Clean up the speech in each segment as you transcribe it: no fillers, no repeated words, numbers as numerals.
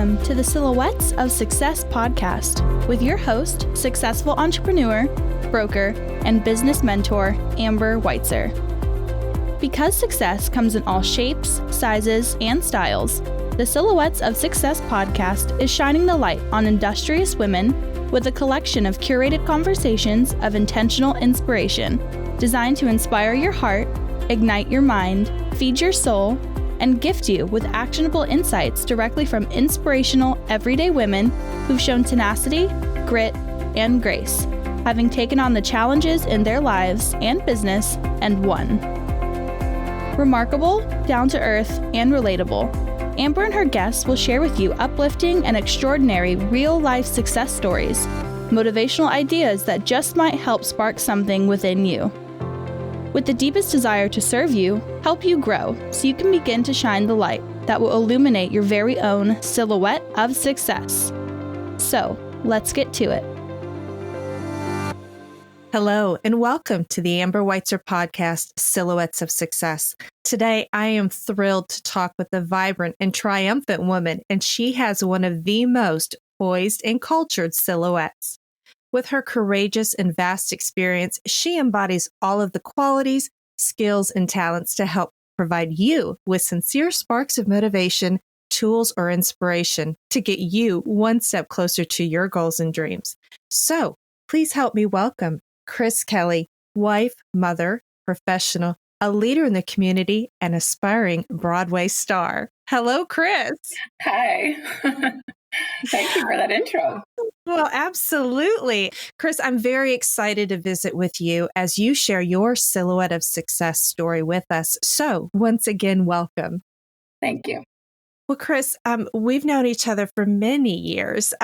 Welcome to the Silhouettes of Success podcast with your host, successful entrepreneur, broker, and business mentor, Amber Weitzer. Because success comes in all shapes, sizes, and styles, the Silhouettes of Success podcast is shining the light on industrious women with a collection of curated conversations of intentional inspiration designed to inspire your heart, ignite your mind, feed your soul, and gift you with actionable insights directly from inspirational, everyday women who've shown tenacity, grit, and grace, having taken on the challenges in their lives and business and won. Remarkable, down-to-earth, and relatable, Amber and her guests will share with you uplifting and extraordinary real-life success stories, motivational ideas that just might help spark something within you. With the deepest desire to serve you, help you grow, so you can begin to shine the light that will illuminate your very own silhouette of success. So, let's get to it. Hello, and welcome to the Amber Weitzer podcast, Silhouettes of Success. Today, I am thrilled to talk with a vibrant and triumphant woman, and she has one of the most poised and cultured silhouettes. With her courageous and vast experience, she embodies all of the qualities, skills, and talents to help provide you with sincere sparks of motivation, tools, or inspiration to get you one step closer to your goals and dreams. So, please help me welcome Chris Kelly, wife, mother, professional, a leader in the community, and aspiring Broadway star. Hello, Chris. Hi. Thank you for that intro. Well, absolutely. Chris, I'm very excited to visit with you as you share your Silhouette of Success story with us. So once again, welcome. Thank you. Well, Chris, we've known each other for many years,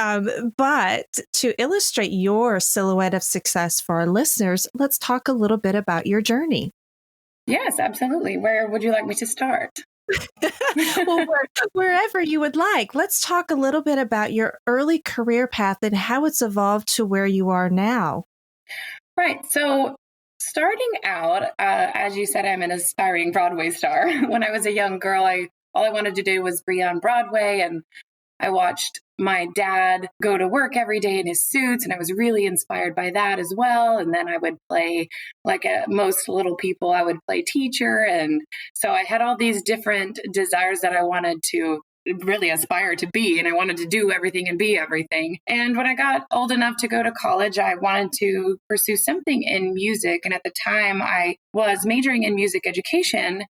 but to illustrate your Silhouette of Success for our listeners, let's talk a little bit about your journey. Yes, absolutely. Where would you like me to start? Well, wherever you would like. Let's talk a little bit about your early career path and how it's evolved to where you are now. Right. So starting out, as you said, I'm an aspiring Broadway star. When I was a young girl, all I wanted to do was be on Broadway, and I watched my dad go to work every day in his suits, and I was really inspired by that as well. And then I would play, like most little people, I would play teacher. And so I had all these different desires that I wanted to really aspire to be, and I wanted to do everything and be everything. And when I got old enough to go to college, I wanted to pursue something in music. And at the time, I was majoring in music education,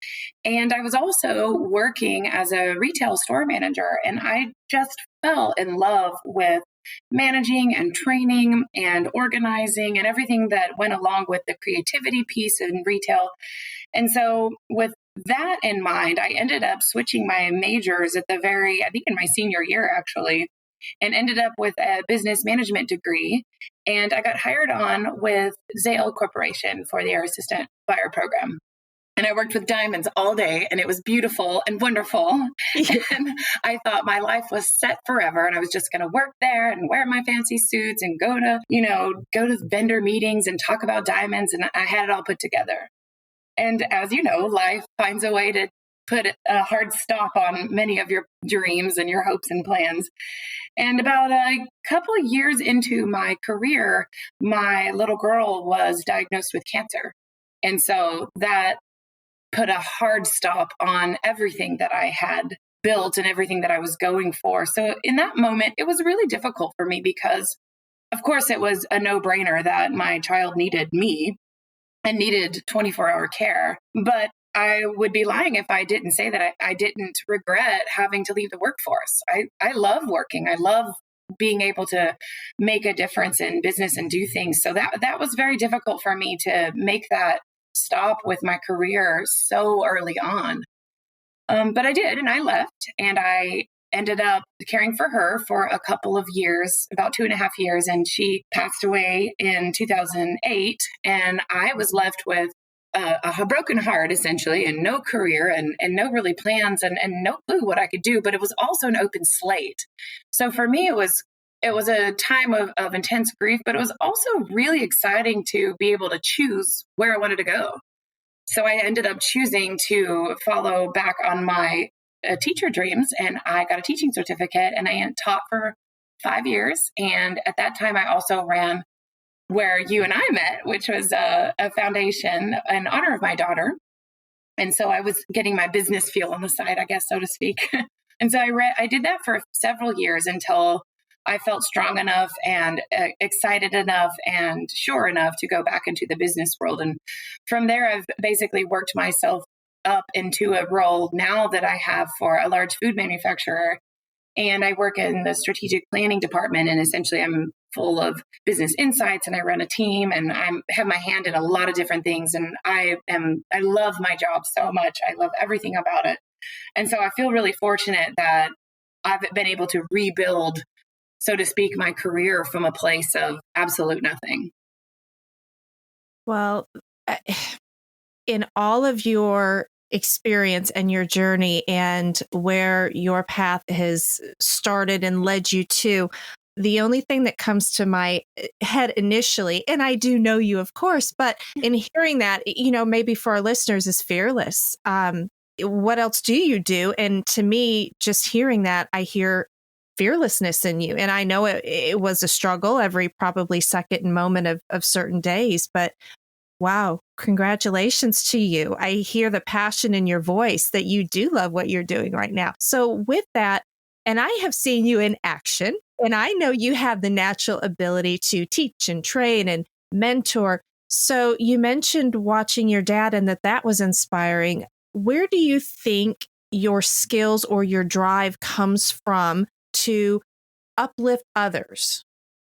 and I was also working as a retail store manager. And I just fell in love with managing and training and organizing and everything that went along with the creativity piece in retail. And so with that in mind, I ended up switching my majors I think in my senior year, actually, and ended up with a business management degree. And I got hired on with Zale Corporation for their assistant buyer program. And I worked with diamonds all day, and it was beautiful and wonderful. And I thought my life was set forever, and I was just going to work there and wear my fancy suits and go to vendor meetings and talk about diamonds. And I had it all put together. And as you know, life finds a way to put a hard stop on many of your dreams and your hopes and plans. And about a couple of years into my career, my little girl was diagnosed with cancer. And so that put a hard stop on everything that I had built and everything that I was going for. So in that moment, it was really difficult for me because, of course, it was a no-brainer that my child needed me and needed 24-hour care. But I would be lying if I didn't say that I didn't regret having to leave the workforce. I love working. I love being able to make a difference in business and do things. So that was very difficult for me to make that stop with my career so early on. But I did, and I left, and I ended up caring for her for a couple of years, about 2.5 years, and she passed away in 2008. And I was left with a broken heart, essentially, and no career and no really plans and no clue what I could do. But it was also an open slate. So for me, it was a time of intense grief, but it was also really exciting to be able to choose where I wanted to go. So I ended up choosing to follow back on my teacher dreams, and I got a teaching certificate, and I taught for 5 years. And at that time, I also ran where you and I met, which was a foundation in honor of my daughter. And so I was getting my business feel on the side, I guess, so to speak. And so I did that for several years until I felt strong enough and excited enough and sure enough to go back into the business world. And from there, I've basically worked myself up into a role now that I have for a large food manufacturer. And I work in the strategic planning department. And essentially, I'm full of business insights, and I run a team, and I have my hand in a lot of different things. And I love my job so much. I love everything about it. And so I feel really fortunate that I've been able to rebuild, so to speak, my career from a place of absolute nothing. Well, in all of your experience and your journey and where your path has started and led you to, the only thing that comes to my head initially, and I do know you, of course, but in hearing that, maybe for our listeners, is fearless. What else do you do? And to me, just hearing that, I hear fearlessness in you. And I know it was a struggle every probably second moment of certain days, but wow, congratulations to you. I hear the passion in your voice that you do love what you're doing right now. So with that, and I have seen you in action, and I know you have the natural ability to teach and train and mentor. So you mentioned watching your dad and that was inspiring. Where do you think your skills or your drive comes from to uplift others?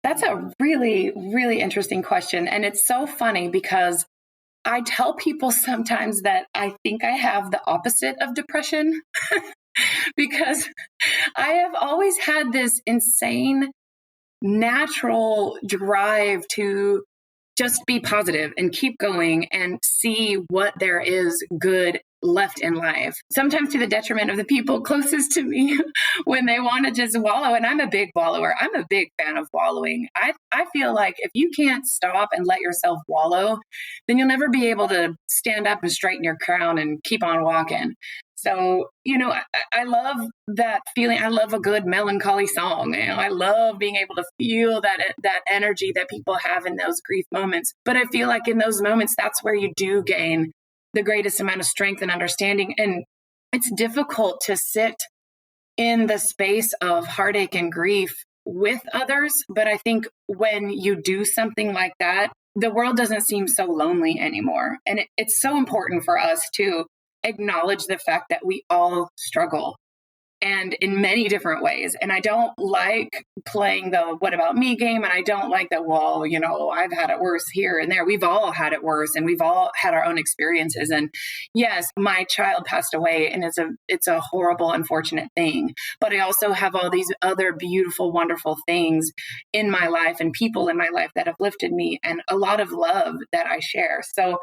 That's a really, really interesting question. And it's so funny because I tell people sometimes that I think I have the opposite of depression because I have always had this insane natural drive to just be positive and keep going and see what there is good left in life, sometimes to the detriment of the people closest to me when they want to just wallow. And I'm a big wallower. I'm a big fan of wallowing. I feel like if you can't stop and let yourself wallow, then you'll never be able to stand up and straighten your crown and keep on walking. So, I love that feeling. I love a good melancholy song. I love being able to feel that energy that people have in those grief moments. But I feel like in those moments, that's where you do gain the greatest amount of strength and understanding. And it's difficult to sit in the space of heartache and grief with others. But I think when you do something like that, the world doesn't seem so lonely anymore. And it's so important for us to acknowledge the fact that we all struggle, and in many different ways. And I don't like playing the what about me game. And I don't like that, well, I've had it worse here and there. We've all had it worse, and we've all had our own experiences. And yes, my child passed away, and it's a horrible, unfortunate thing. But I also have all these other beautiful, wonderful things in my life and people in my life that have lifted me, and a lot of love that I share. So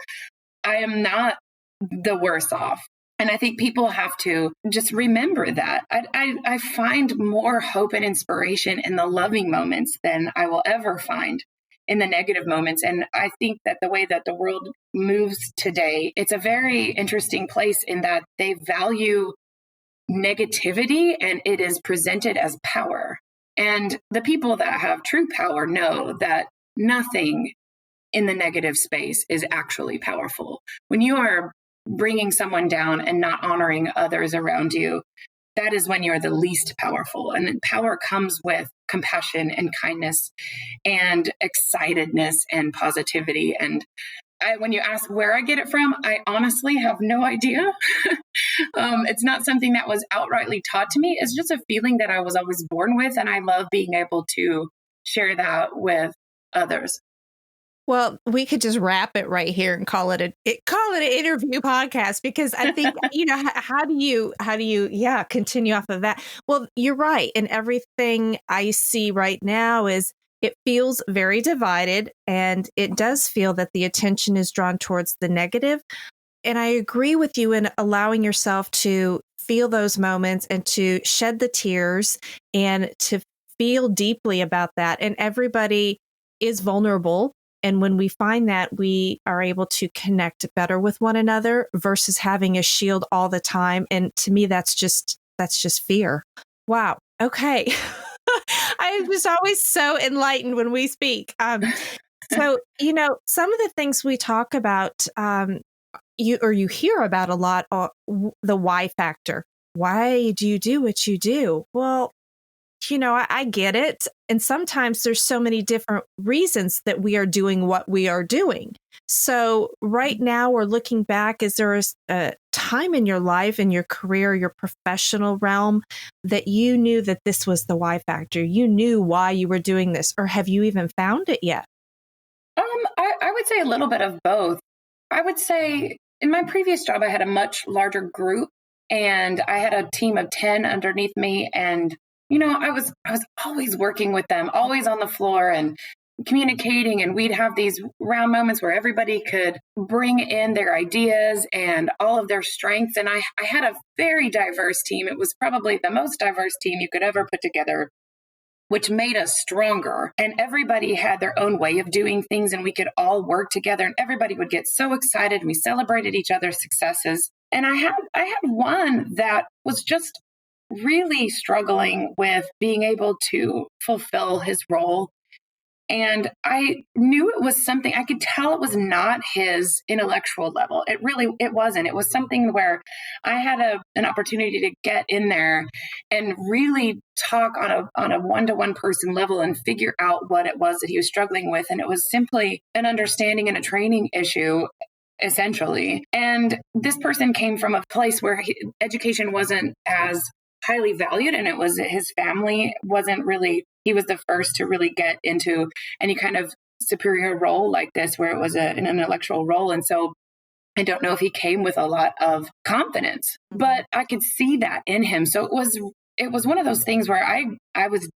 I am not the worse off. And I think people have to just remember that. I find more hope and inspiration in the loving moments than I will ever find in the negative moments. And I think that the way that the world moves today, it's a very interesting place in that they value negativity and it is presented as power. And the people that have true power know that nothing in the negative space is actually powerful. When you are bringing someone down and not honoring others around you, that is when you're the least powerful. And power comes with compassion and kindness and excitedness and positivity. And when you ask where I get it from, I honestly have no idea. It's not something that was outrightly taught to me. It's just a feeling that I was always born with. And I love being able to share that with others. Well, we could just wrap it right here and call it an interview podcast, because I think, how do you continue off of that? Well, you're right. And everything I see right now is it feels very divided, and it does feel that the attention is drawn towards the negative. And I agree with you in allowing yourself to feel those moments and to shed the tears and to feel deeply about that. And everybody is vulnerable. And when we find that, we are able to connect better with one another versus having a shield all the time. And to me, that's just that's just fear. Wow. Okay. I was always so enlightened when we speak. So, some of the things we talk about, you hear about a lot, the why factor. Why do you do what you do? Well, I get it. And sometimes there's so many different reasons that we are doing what we are doing. So right now we're looking back, is there a time in your life, in your career, your professional realm that you knew that this was the why factor? You knew why you were doing this, or have you even found it yet? I would say a little bit of both. I would say in my previous job, I had a much larger group and I had a team of 10 underneath me. And, I was always working with them, always on the floor and communicating. And we'd have these round moments where everybody could bring in their ideas and all of their strengths. And I had a very diverse team. It was probably the most diverse team you could ever put together, which made us stronger. And everybody had their own way of doing things and we could all work together and everybody would get so excited and we celebrated each other's successes. And I had one that was just really struggling with being able to fulfill his role. And I knew it was something, I could tell it was not his intellectual level. It wasn't. It was something where I had an opportunity to get in there and really talk on a one-to-one person level and figure out what it was that he was struggling with. And it was simply an understanding and a training issue, essentially. And this person came from a place where education wasn't as highly valued, and it was his family wasn't really, he was the first to really get into any kind of superior role like this where it was an intellectual role. And so I don't know if he came with a lot of confidence, but I could see that in him. So it was one of those things where I was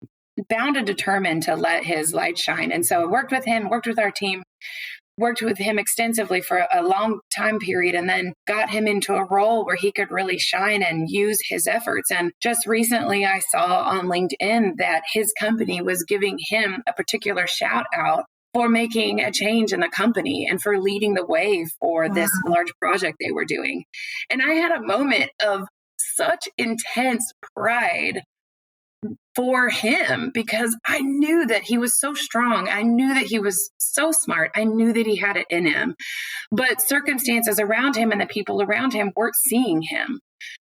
bound and determined to let his light shine. And so I worked with him, worked with our team, worked with him extensively for a long time period, and then got him into a role where he could really shine and use his efforts. And just recently I saw on LinkedIn that his company was giving him a particular shout out for making a change in the company and for leading the way for this large project they were doing. And I had a moment of such intense pride for him because I knew that he was so strong. I knew that he was so smart. I knew that he had it in him, but circumstances around him and the people around him weren't seeing him.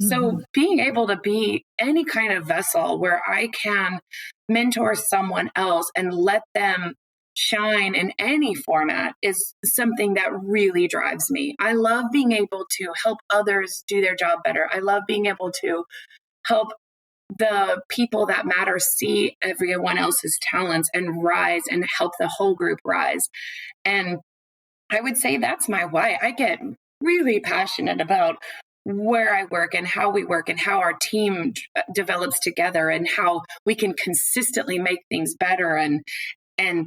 So being able to be any kind of vessel where I can mentor someone else and let them shine in any format is something that really drives me. I love being able to help others do their job better. I love being able to help the people that matter see everyone else's talents and rise and help the whole group rise. And I would say that's my why. I get really passionate about where I work and how we work and how our team develops together and how we can consistently make things better and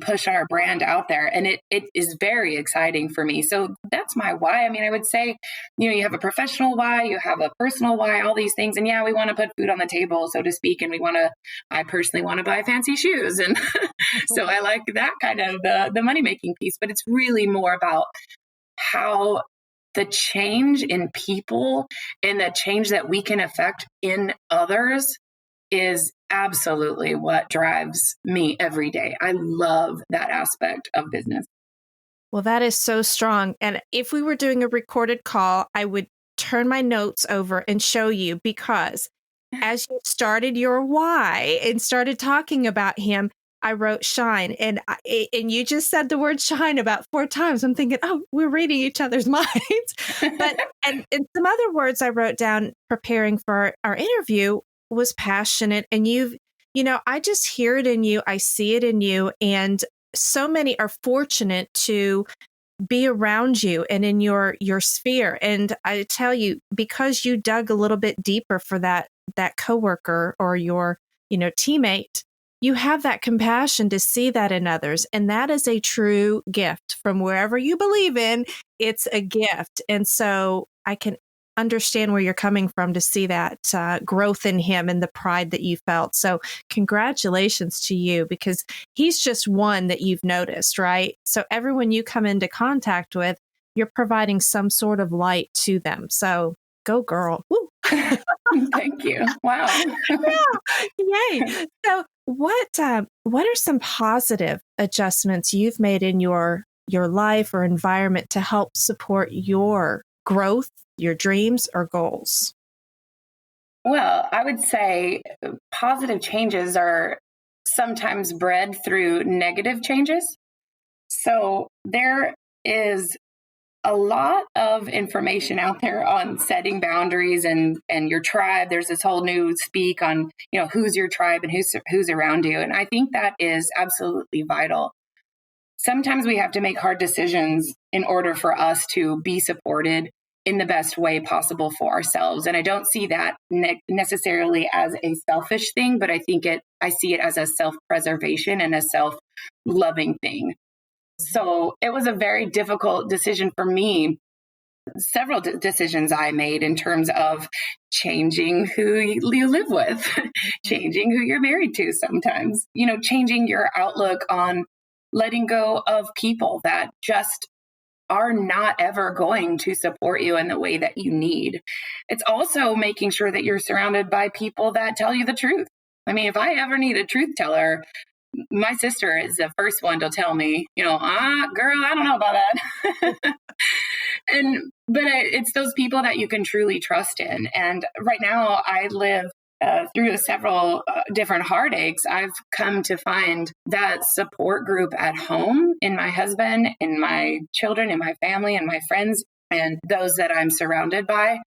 push our brand out there. And it is very exciting for me. So that's my why. I mean, I would say, you have a professional why, you have a personal why, all these things. And yeah, we want to put food on the table, so to speak. And I personally want to buy fancy shoes. And so I like that kind of the money-making piece, but it's really more about how the change in people and the change that we can affect in others is absolutely what drives me every day. I love that aspect of business. Well, that is so strong. And if we were doing a recorded call, I would turn my notes over and show you, because as you started your why and started talking about him, I wrote shine. And you just said the word shine about 4 times. I'm thinking, oh, we're reading each other's minds. But and some other words I wrote down preparing for our interview was passionate. And I just hear it in you. I see it in you. And so many are fortunate to be around you and in your sphere. And I tell you, because you dug a little bit deeper for that coworker or your, teammate, you have that compassion to see that in others. And that is a true gift from wherever you believe in. It's a gift. And so I can understand where you're coming from to see that growth in him and the pride that you felt. So congratulations to you, because he's just one that you've noticed, right? So everyone you come into contact with, you're providing some sort of light to them. So go girl. Woo. Thank Thank you. Wow. Yeah. Yay. So what are some positive adjustments you've made in your life or environment to help support your growth, your dreams or goals? Well, I would say positive changes are sometimes bred through negative changes. So there is a lot of information out there on setting boundaries and your tribe. There's this whole new speak on, who's your tribe and who's around you. And I think that is absolutely vital. Sometimes we have to make hard decisions in order for us to be supported in the best way possible for ourselves. And I don't see that necessarily as a selfish thing, but I see it as a self-preservation and a self-loving thing. So it was a very difficult decision for me. Several decisions I made in terms of changing who you live with, changing who you're married to sometimes, changing your outlook on letting go of people that just are not ever going to support you in the way that you need. It's also making sure that you're surrounded by people that tell you the truth. I mean, if I ever need a truth teller, my sister is the first one to tell me, girl, I don't know about that. But it's those people that you can truly trust in. And right now I live through several different heartaches. I've come to find that support group at home in my husband, in my children, in my family, and my friends, and those that I'm surrounded by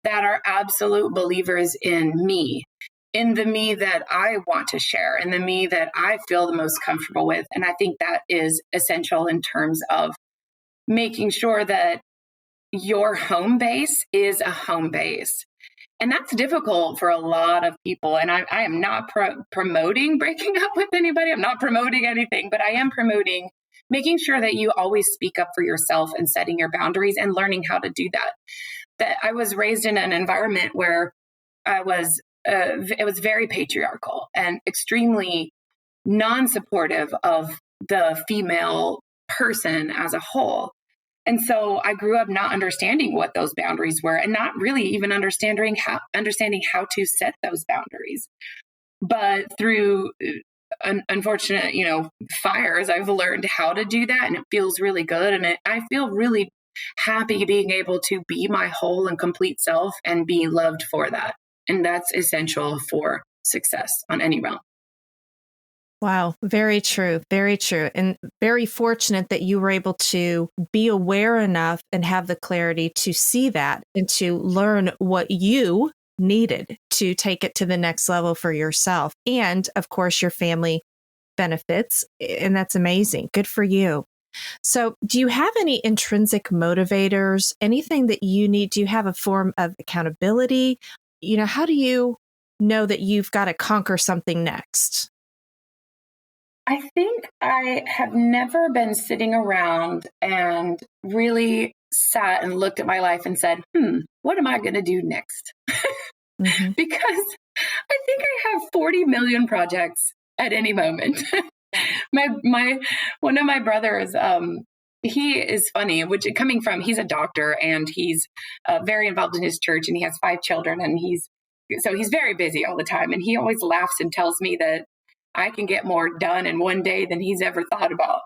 that are absolute believers in me. In the me that I want to share, and the me that I feel the most comfortable with. And I think that is essential in terms of making sure that your home base is a home base. And that's difficult for a lot of people. And I am not promoting breaking up with anybody. I'm not promoting anything, but I am promoting making sure that you always speak up for yourself and setting your boundaries and learning how to do that. That I was raised in an environment where it was very patriarchal and extremely non-supportive of the female person as a whole. And so I grew up not understanding what those boundaries were and not really even understanding how to set those boundaries. But through unfortunate, fires, I've learned how to do that, and it feels really good. And I feel really happy being able to be my whole and complete self and be loved for that. And that's essential for success on any realm. Wow. Very true. Very true. And very fortunate that you were able to be aware enough and have the clarity to see that and to learn what you needed to take it to the next level for yourself. And of course, your family benefits. And that's amazing. Good for you. So do you have any intrinsic motivators, anything that you need? Do you have a form of accountability? How do you know that you've got to conquer something next? I think I have never been sitting around and really sat and looked at my life and said, what am I going to do next? Mm-hmm. Because I think I have 40 million projects at any moment. One of my brothers, he is funny, he's a doctor and he's very involved in his church and he has 5 children and he's very busy all the time. And he always laughs and tells me that I can get more done in one day than he's ever thought about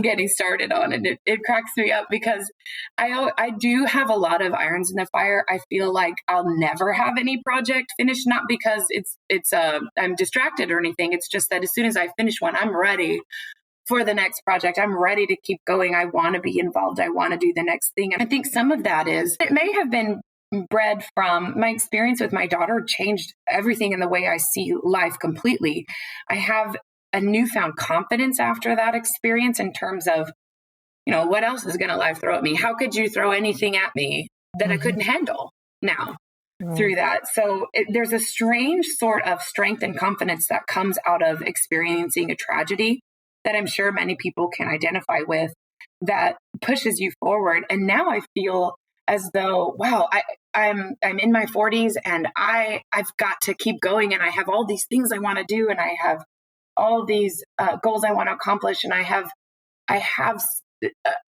getting started on. And it cracks me up because I do have a lot of irons in the fire. I feel like I'll never have any project finished, not because I'm distracted or anything. It's just that as soon as I finish one, I'm ready for the next project. I'm ready to keep going. I want to be involved. I want to do the next thing. And I think some of that it may have been bred from my experience with my daughter changed everything in the way I see life completely. I have a newfound confidence after that experience in terms of, what else is going to life throw at me? How could you throw anything at me that I couldn't handle now through that? So there's a strange sort of strength and confidence that comes out of experiencing a tragedy that I'm sure many people can identify with that pushes you forward. And now I feel as though, wow, I'm in my 40s and I've got to keep going, and I have all these things I want to do, and I have all these goals I want to accomplish, and I have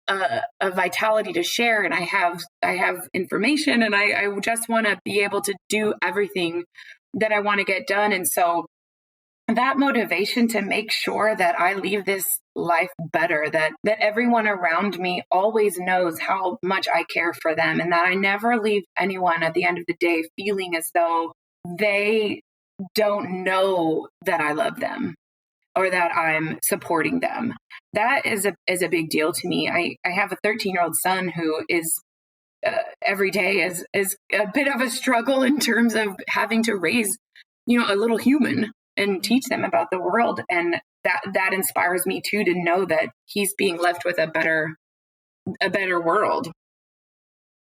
a vitality to share, and I have information, and I just want to be able to do everything that I want to get done. And so that motivation to make sure that I leave this life better, that everyone around me always knows how much I care for them, and that I never leave anyone at the end of the day feeling as though they don't know that I love them or that I'm supporting them. That is a big deal to me. I have a 13-year-old son who is every day is a bit of a struggle in terms of having to raise, a little human and teach them about the world. And that inspires me too, to know that he's being left with a better world.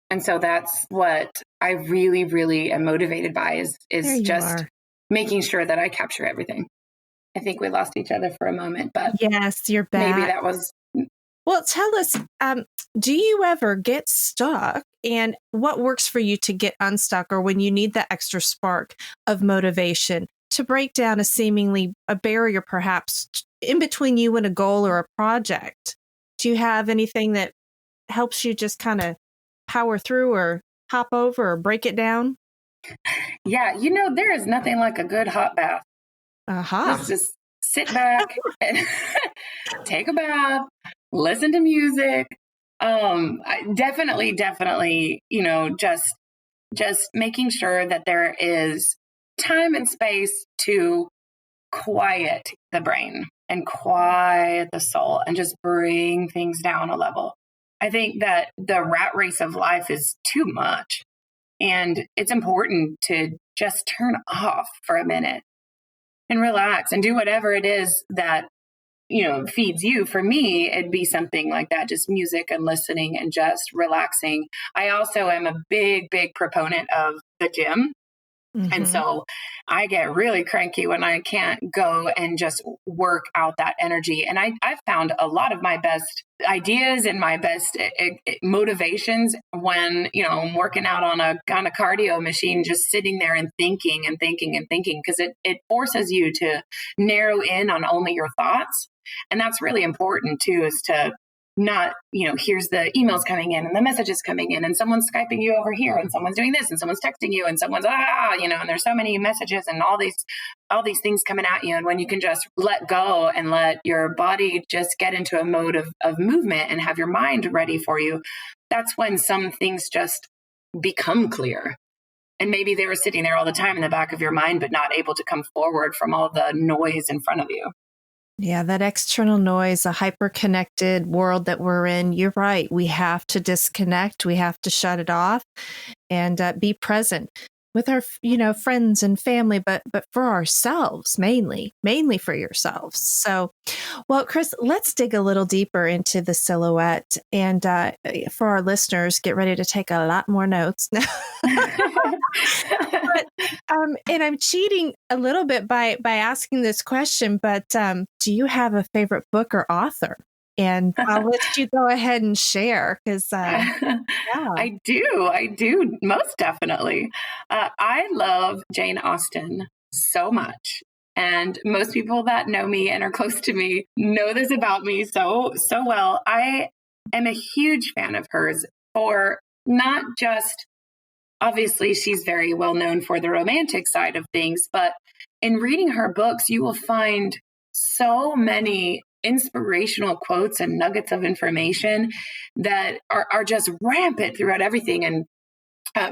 And so that's what I really, really am motivated by is just making sure that I capture everything. I think we lost each other for a moment, but yes, you're back. Maybe that was. Well, tell us, do you ever get stuck, and what works for you to get unstuck, or when you need that extra spark of motivation to break down a barrier perhaps in between you and a goal or a project? Do you have anything that helps you just kind of power through or hop over or break it down? Yeah, there is nothing like a good hot bath. Let's just sit back and take a bath, listen to music. Definitely, just making sure that there is time and space to quiet the brain and quiet the soul and just bring things down a level. I think that the rat race of life is too much, and it's important to just turn off for a minute and relax and do whatever it is that, feeds you. For me, it'd be something like that, just music and listening and just relaxing. I also am a big, big proponent of the gym. Mm-hmm. And so I get really cranky when I can't go and just work out that energy. And I've found a lot of my best ideas and my best motivations when, I'm working out on a cardio machine, just sitting there and thinking, because it forces you to narrow in on only your thoughts. And that's really important too, is to not, here's the emails coming in and the messages coming in and someone's Skyping you over here and someone's doing this and someone's texting you and someone's, and there's so many messages and all these things coming at you. And when you can just let go and let your body just get into a mode of movement and have your mind ready for you, that's when some things just become clear. And maybe they were sitting there all the time in the back of your mind, but not able to come forward from all the noise in front of you. Yeah, that external noise, a hyper-connected world that we're in. You're right. We have to disconnect. We have to shut it off and be present with our, friends and family, but for ourselves, mainly for yourselves. So, well, Chris, let's dig a little deeper into the silhouette, and for our listeners, get ready to take a lot more notes. But, and I'm cheating a little bit by asking this question, but do you have a favorite book or author? And I'll let you go ahead and share, because yeah. I do, most definitely. I love Jane Austen so much. And most people that know me and are close to me know this about me so well. I am a huge fan of hers for not just, obviously, she's very well known for the romantic side of things, but in reading her books, you will find so many inspirational quotes and nuggets of information that are just rampant throughout everything. And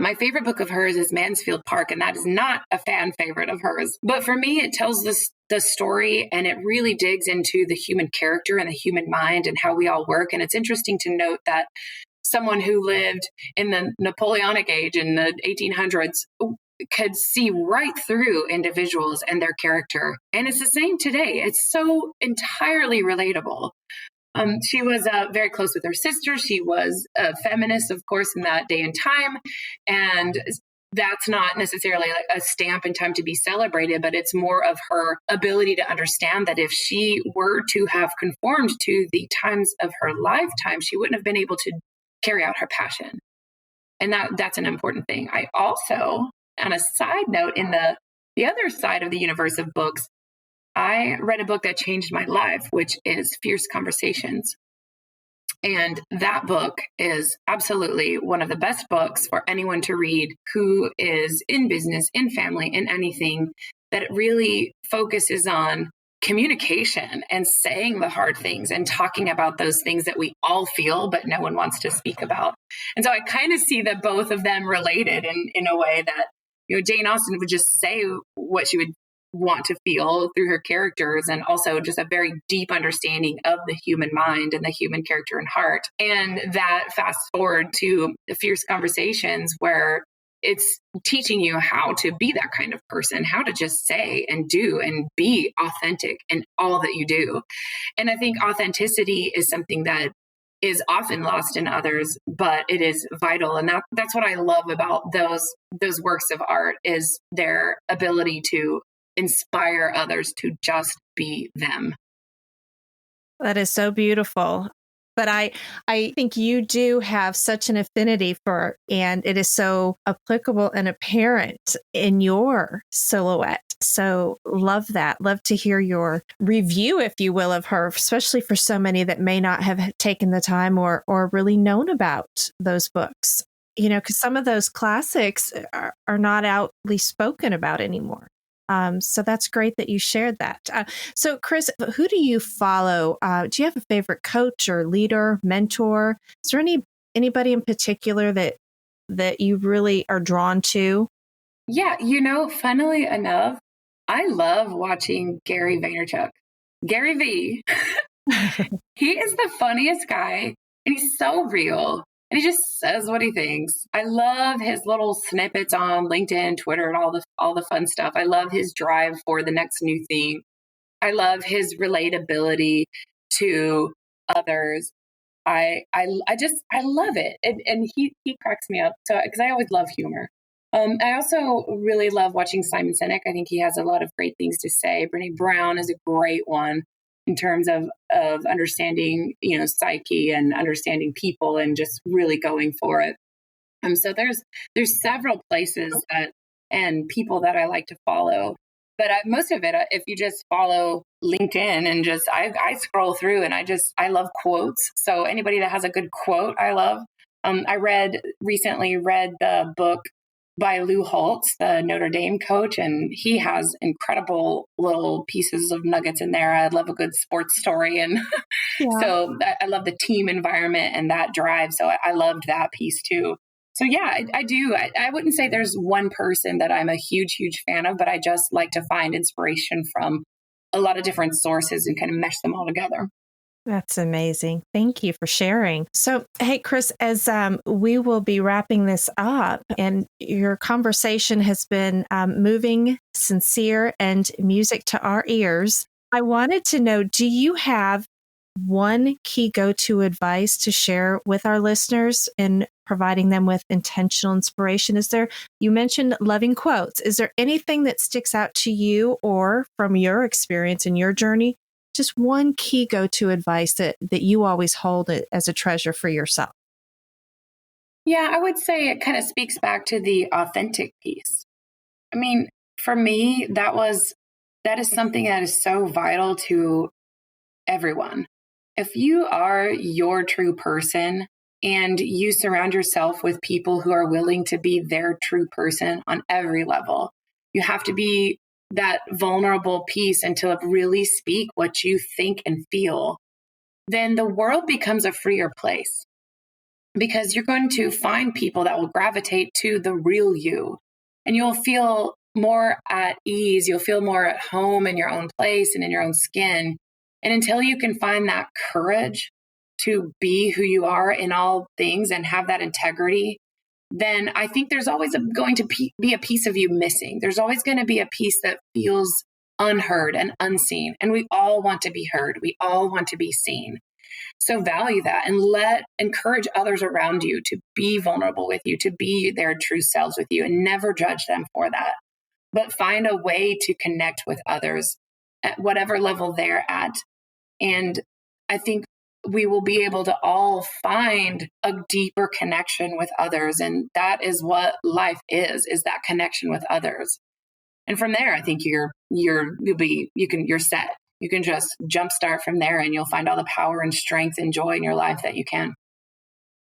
my favorite book of hers is Mansfield Park, and that is not a fan favorite of hers. But for me, it tells the story, and it really digs into the human character and the human mind and how we all work. And it's interesting to note that someone who lived in the Napoleonic age in the 1800s could see right through individuals and their character. And it's the same today. It's so entirely relatable. She was very close with her sister. She was a feminist, of course, in that day and time. And that's not necessarily a stamp in time to be celebrated, but it's more of her ability to understand that if she were to have conformed to the times of her lifetime, she wouldn't have been able to carry out her passion. And that's an important thing. I also, on a side note, in the other side of the universe of books, I read a book that changed my life, which is Fierce Conversations. And that book is absolutely one of the best books for anyone to read who is in business, in family, in anything, that it really focuses on communication and saying the hard things and talking about those things that we all feel, but no one wants to speak about. And so I kind of see that both of them related in a way that, Jane Austen would just say what she would want to feel through her characters, and also just a very deep understanding of the human mind and the human character and heart. And that fast forward to the Fierce Conversations, where it's teaching you how to be that kind of person, how to just say and do and be authentic in all that you do. And I think authenticity is something that is often lost in others, but it is vital. And that's what I love about those works of art, is their ability to inspire others to just be them. That is so beautiful. But I think you do have such an affinity for, and it is so applicable and apparent in your silhouette. So love that. Love to hear your review, if you will, of her, especially for so many that may not have taken the time or really known about those books. Because some of those classics are not outly spoken about anymore. So that's great that you shared that. So Chris, who do you follow? Do you have a favorite coach or leader, mentor? Is there anybody in particular that you really are drawn to? Yeah, funnily enough, I love watching Gary Vaynerchuk. Gary V. He is the funniest guy, and he's so real. And he just says what he thinks. I love his little snippets on LinkedIn, Twitter, and all the fun stuff. I love his drive for the next new thing. I love his relatability to others. I love it, and he cracks me up. So because I always love humor. I also really love watching Simon Sinek. I think he has a lot of great things to say. Brene Brown is a great one in terms of understanding, psyche and understanding people and just really going for it. So there's several places and people that I like to follow, but most of it, if you just follow LinkedIn and just, I scroll through and I love quotes. So anybody that has a good quote, I love. I recently read the book by Lou Holtz, the Notre Dame coach, and he has incredible little pieces of nuggets in there. I love a good sports story, and so I love the team environment and that drive. So I loved that piece too. So yeah, I do. I wouldn't say there's one person that I'm a huge fan of, but I just like to find inspiration from a lot of different sources and kind of mesh them all together. That's amazing. Thank you for sharing. So, hey, Chris, as we will be wrapping this up, and your conversation has been moving, sincere, and music to our ears, I wanted to know, do you have one key go-to advice to share with our listeners in providing them with intentional inspiration? You mentioned loving quotes. Is there anything that sticks out to you or from your experience in your journey? Just one key go-to advice that you always hold it as a treasure for yourself. Yeah, I would say it kind of speaks back to the authentic piece. I mean, for me, that is something that is so vital to everyone. If you are your true person and you surround yourself with people who are willing to be their true person on every level, you have to be that vulnerable piece and to really speak what you think and feel, then the world becomes a freer place, because you're going to find people that will gravitate to the real you, and you'll feel more at ease. You'll feel more at home in your own place and in your own skin. And until you can find that courage to be who you are in all things and have that integrity, then I think there's always going to be a piece of you missing. There's always going to be a piece that feels unheard and unseen. And we all want to be heard. We all want to be seen. So value that and encourage others around you to be vulnerable with you, to be their true selves with you, and never judge them for that. But find a way to connect with others at whatever level they're at. And I think we will be able to all find a deeper connection with others. And that is what life is that connection with others. And from there, I think you're set. you can just jumpstart from there, and you'll find all the power and strength and joy in your life that you can.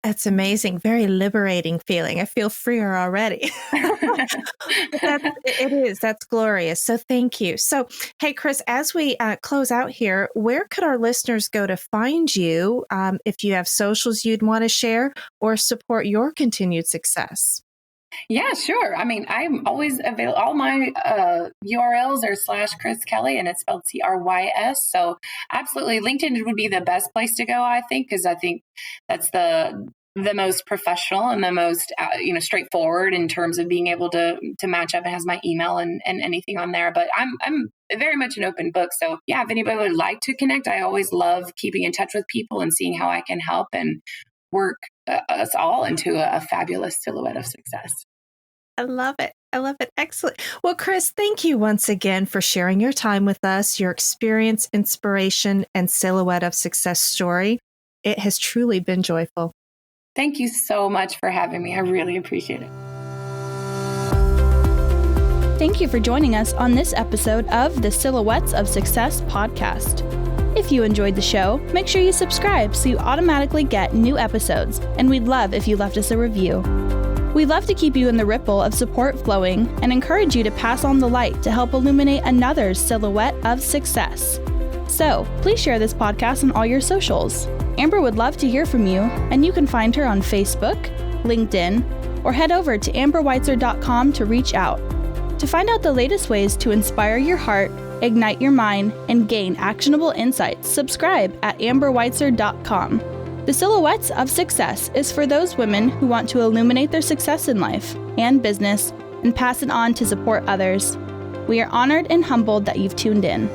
That's amazing. Very liberating feeling. I feel freer already. It is. That's glorious. So thank you. So, hey, Chris, as we close out here, where could our listeners go to find you if you have socials you'd want to share or support your continued success? Yeah, sure. I mean, I'm always available. All my URLs are /Chris Kelly, and it's spelled CRYS. So absolutely, LinkedIn would be the best place to go, I think, because I think that's the most professional and the most straightforward in terms of being able to match up. It has my email and anything on there. But I'm very much an open book. So yeah, if anybody would like to connect, I always love keeping in touch with people and seeing how I can help and work us all into a fabulous silhouette of success. I love it. I love it. Excellent. Well, Chris, thank you once again for sharing your time with us, your experience, inspiration, and silhouette of success story. It has truly been joyful. Thank you so much for having me. I really appreciate it. Thank you for joining us on this episode of the Silhouettes of Success podcast. If you enjoyed the show, make sure you subscribe so you automatically get new episodes, and we'd love if you left us a review. We'd love to keep you in the ripple of support flowing and encourage you to pass on the light to help illuminate another's silhouette of success. So, please share this podcast on all your socials. Amber would love to hear from you, and you can find her on Facebook, LinkedIn, or head over to amberweitzer.com to reach out. To find out the latest ways to inspire your heart, ignite your mind, and gain actionable insights, subscribe at amberweitzer.com. The Silhouettes of Success is for those women who want to illuminate their success in life and business and pass it on to support others. We are honored and humbled that you've tuned in.